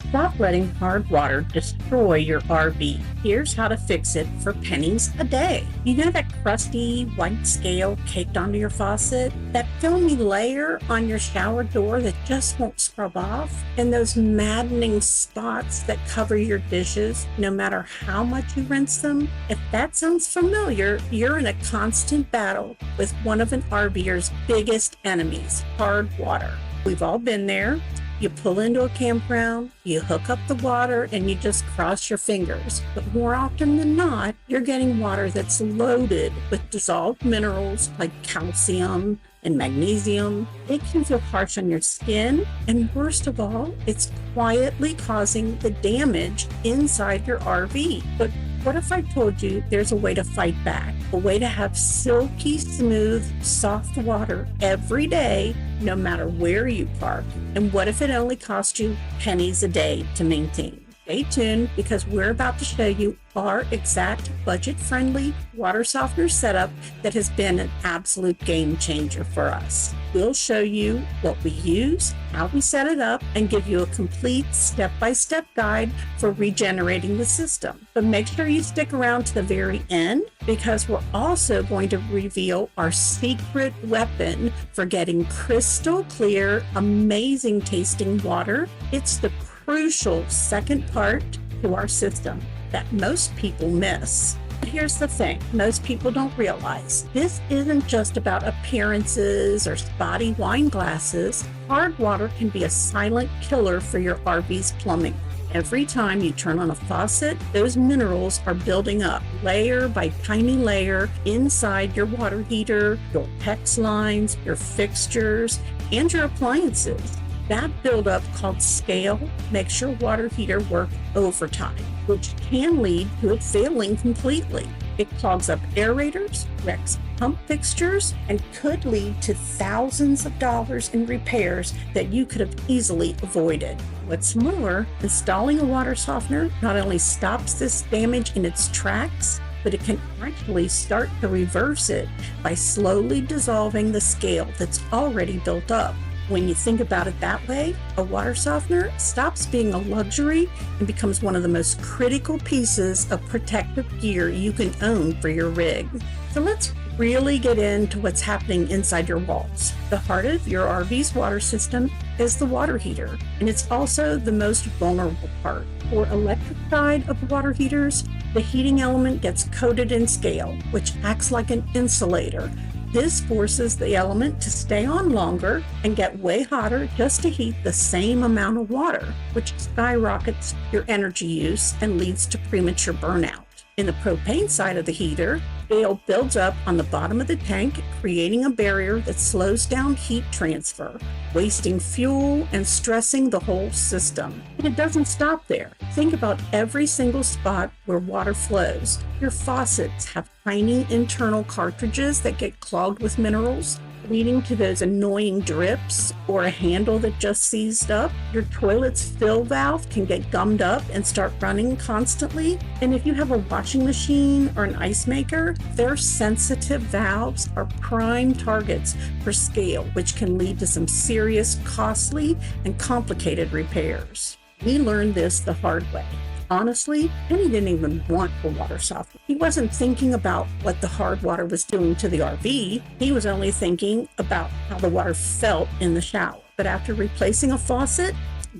Stop letting hard water destroy your RV. Here's how to fix it for pennies a day. You know that crusty white scale caked onto your faucet? That filmy layer on your shower door that just won't scrub off? And those maddening spots that cover your dishes no matter how much you rinse them? If that sounds familiar, you're in a constant battle with one of an RVer's biggest enemies, hard water. We've all been there. You pull into a campground, you hook up the water, and you just cross your fingers. But more often than not, you're getting water that's loaded with dissolved minerals like calcium and magnesium. It can feel harsh on your skin, and worst of all, it's quietly causing the damage inside your RV. But what if I told you there's a way to fight back? A way to have silky, smooth, soft water every day, no matter where you park? And what if it only cost you pennies a day to maintain? Stay tuned, because we're about to show you our exact budget-friendly water softener setup that has been an absolute game changer for us. We'll show you what we use, how we set it up, and give you a complete step-by-step guide for regenerating the system. But make sure you stick around to the very end, because we're also going to reveal our secret weapon for getting crystal clear, amazing tasting water. It's the crucial second part to our system that most people miss. But here's the thing, most people don't realize this isn't just about appearances or spotty wine glasses. Hard water can be a silent killer for your RV's plumbing. Every time you turn on a faucet, those minerals are building up layer by tiny layer inside your water heater, your PEX lines, your fixtures, and your appliances. That buildup, called scale, makes your water heater work overtime, which can lead to it failing completely. It clogs up aerators, wrecks pump fixtures, and could lead to thousands of dollars in repairs that you could have easily avoided. What's more, installing a water softener not only stops this damage in its tracks, but it can actually start to reverse it by slowly dissolving the scale that's already built up. When you think about it that way, a water softener stops being a luxury and becomes one of the most critical pieces of protective gear you can own for your rig. So let's really get into what's happening inside your walls. The heart of your RV's water system is the water heater, and it's also the most vulnerable part. For electric side of the water heaters, the heating element gets coated in scale, which acts like an insulator. This forces the element to stay on longer and get way hotter just to heat the same amount of water, which skyrockets your energy use and leads to premature burnout. In the propane side of the heater, scale builds up on the bottom of the tank, creating a barrier that slows down heat transfer, wasting fuel and stressing the whole system. But it doesn't stop there. Think about every single spot where water flows. Your faucets have tiny internal cartridges that get clogged with minerals, leading to those annoying drips or a handle that just seized up. Your toilet's fill valve can get gummed up and start running constantly. And if you have a washing machine or an ice maker, their sensitive valves are prime targets for scale, which can lead to some serious, costly, and complicated repairs. We learned this the hard way. Honestly, Penny didn't even want a water softener. He wasn't thinking about what the hard water was doing to the RV. He was only thinking about how the water felt in the shower. But after replacing a faucet,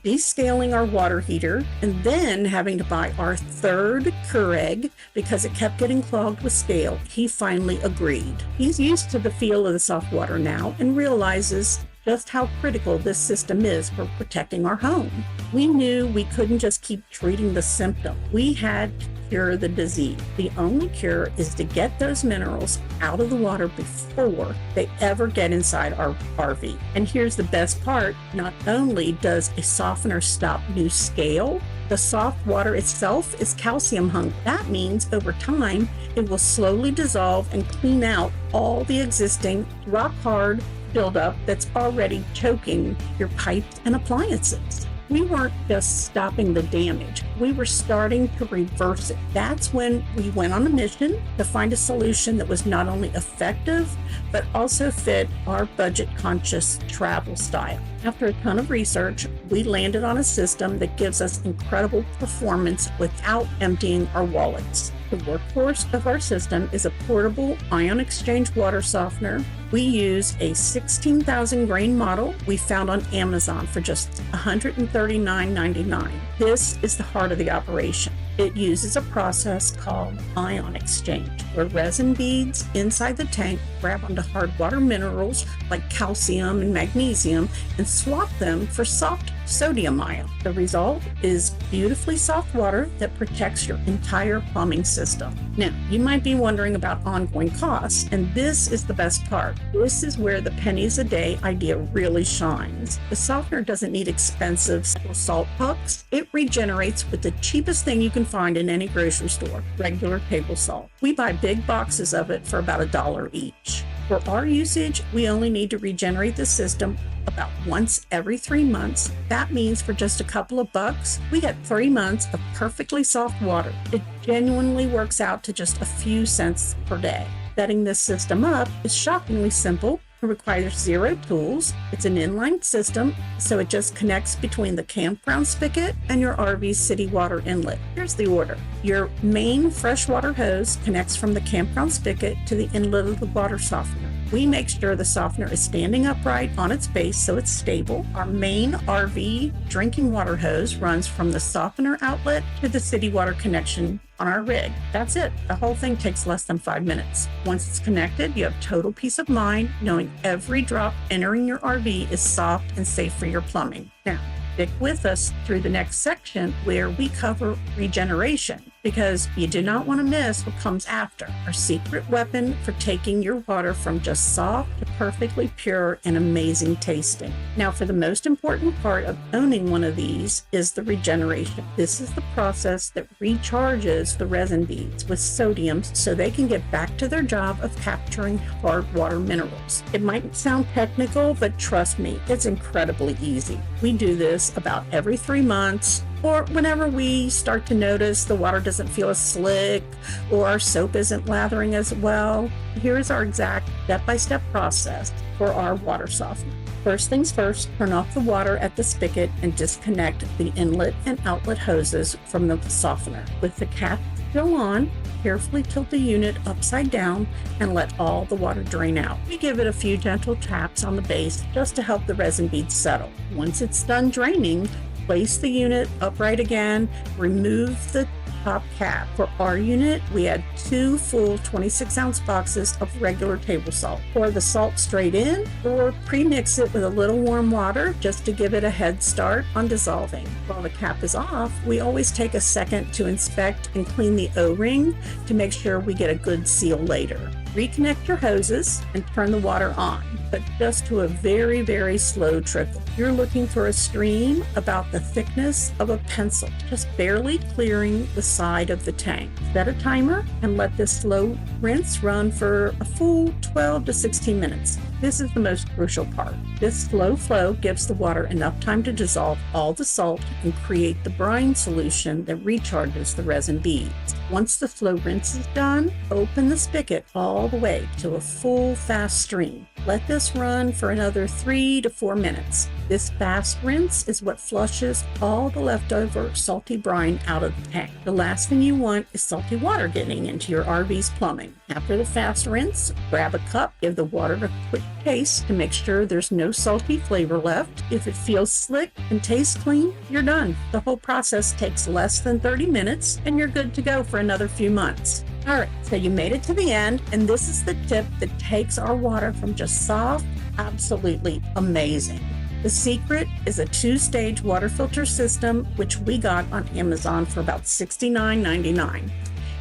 descaling our water heater, and then having to buy our third Keurig because it kept getting clogged with scale, he finally agreed. He's used to the feel of the soft water now and realizes just how critical this system is for protecting our home. We knew we couldn't just keep treating the symptom. We had to cure the disease. The only cure is to get those minerals out of the water before they ever get inside our RV. And here's the best part. Not only does a softener stop new scale, the soft water itself is calcium hungry. That means over time, it will slowly dissolve and clean out all the existing rock hard buildup that's already choking your pipes and appliances. We weren't just stopping the damage, we were starting to reverse it. That's when we went on a mission to find a solution that was not only effective, but also fit our budget-conscious travel style. After a ton of research, we landed on a system that gives us incredible performance without emptying our wallets. The workhorse of our system is a portable ion exchange water softener. We use a 16,000 grain model we found on Amazon for just $139.99. This is the heart of the operation. It uses a process called ion exchange, where resin beads inside the tank grab onto hard water minerals like calcium and magnesium and swap them for soft sodium ion. The result is beautifully soft water that protects your entire plumbing system. Now, you might be wondering about ongoing costs, and this is the best part. This is where the pennies a day idea really shines. The softener doesn't need expensive salt pucks. It regenerates with the cheapest thing you can find in any grocery store, regular table salt. We buy big boxes of it for about $1 each. For our usage, we only need to regenerate the system about once every 3 months. That means for just a couple of bucks, we get 3 months of perfectly soft water. It genuinely works out to just a few cents per day. Setting this system up is shockingly simple. It requires 0 tools. It's an inline system, so it just connects between the campground spigot and your RV's city water inlet. Here's the order. Your main freshwater hose connects from the campground spigot to the inlet of the water softener. We make sure the softener is standing upright on its base so it's stable. Our main RV drinking water hose runs from the softener outlet to the city water connection on our rig. That's it. The whole thing takes less than 5 minutes. Once it's connected, you have total peace of mind knowing every drop entering your RV is soft and safe for your plumbing. Now, stick with us through the next section where we cover regeneration, because you do not want to miss what comes after. Our secret weapon for taking your water from just soft to perfectly pure and amazing tasting. Now, for the most important part of owning one of these is the regeneration. This is the process that recharges the resin beads with sodium so they can get back to their job of capturing hard water minerals. It might sound technical, but trust me, it's incredibly easy. We do this about every 3 months, or whenever we start to notice the water doesn't feel as slick or our soap isn't lathering as well. Here's our exact step-by-step process for our water softener. First things first, turn off the water at the spigot and disconnect the inlet and outlet hoses from the softener. With the cap still on, carefully tilt the unit upside down and let all the water drain out. We give it a few gentle taps on the base just to help the resin beads settle. Once it's done draining, place the unit upright again, remove the top cap. For our unit, we had 2 full 26-ounce boxes of regular table salt. Pour the salt straight in or pre-mix it with a little warm water just to give it a head start on dissolving. While the cap is off, we always take a second to inspect and clean the O-ring to make sure we get a good seal later. Reconnect your hoses and turn the water on, but just to a very, very slow trickle. You're looking for a stream about the thickness of a pencil, just barely clearing the side of the tank. Set a timer and let this slow rinse run for a full 12 to 16 minutes. This is the most crucial part. This slow flow gives the water enough time to dissolve all the salt and create the brine solution that recharges the resin beads. Once the slow rinse is done, open the spigot all the way to a full fast stream. Let this run for another 3 to 4 minutes. This fast rinse is what flushes all the leftover salty brine out of the tank. The last thing you want is salty water getting into your RV's plumbing. After the fast rinse, grab a cup, give the water a quick taste to make sure there's no salty flavor left. If it feels slick and tastes clean, you're done. The whole process takes less than 30 minutes and you're good to go for another few months. All right, so you made it to the end, and this is the tip that takes our water from just soft, absolutely amazing. The secret is a 2-stage water filter system, which we got on Amazon for about $69.99.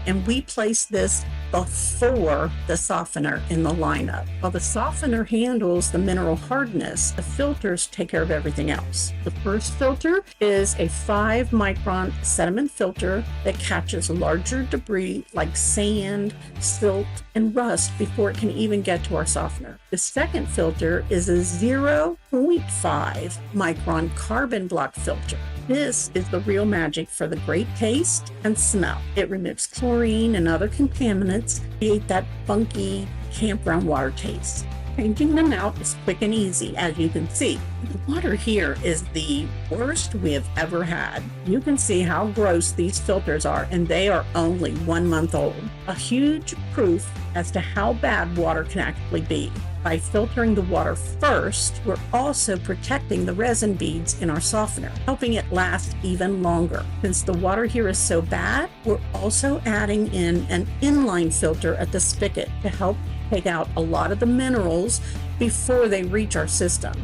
and we place this before the softener in the lineup. While the softener handles the mineral hardness, the filters take care of everything else. The first filter is a 5-micron sediment filter that catches larger debris like sand, silt, and rust before it can even get to our softener. The second filter is a 0.5 micron carbon block filter. This is the real magic for the great taste and smell. It removes chlorine and other contaminants, create that funky campground water taste. Changing them out is quick and easy, as you can see. The water here is the worst we have ever had. You can see how gross these filters are, and they are only 1 month old. A huge proof as to how bad water can actually be. By filtering the water first, we're also protecting the resin beads in our softener, helping it last even longer. Since the water here is so bad, we're also adding in an inline filter at the spigot to help take out a lot of the minerals before they reach our system.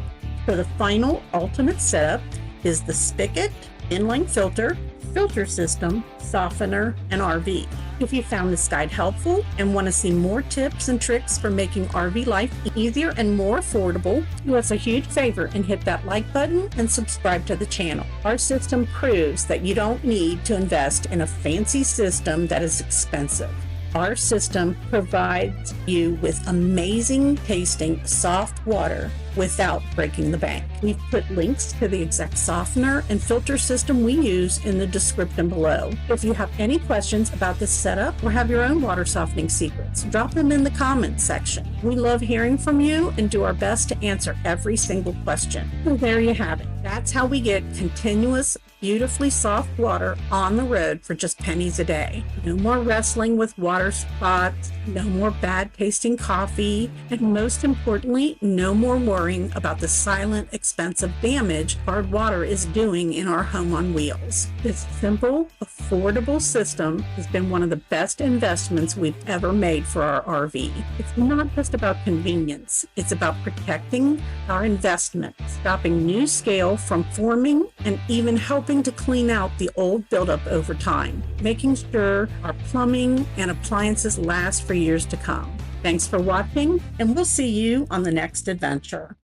So the final ultimate setup is the spigot, inline filter, filter system, softener, and RV. If you found this guide helpful and want to see more tips and tricks for making RV life easier and more affordable, do us a huge favor and hit that like button and subscribe to the channel. Our system proves that you don't need to invest in a fancy system that is expensive. Our system provides you with amazing tasting soft water without breaking the bank. We've put links to the exact softener and filter system we use in the description below. If you have any questions about this setup or have your own water softening secrets, drop them in the comments section. We love hearing from you and do our best to answer every single question. So there you have it. That's how we get continuous, beautifully soft water on the road for just pennies a day. No more wrestling with water spots, no more bad tasting coffee, and most importantly, no more worrying about the silent, expensive damage hard water is doing in our home on wheels. This simple, affordable system has been one of the best investments we've ever made for our RV. It's not just about convenience, it's about protecting our investment, stopping new scale from forming, and even helping to clean out the old buildup over time, making sure our plumbing and appliances last for years to come. Thanks for watching, and we'll see you on the next adventure.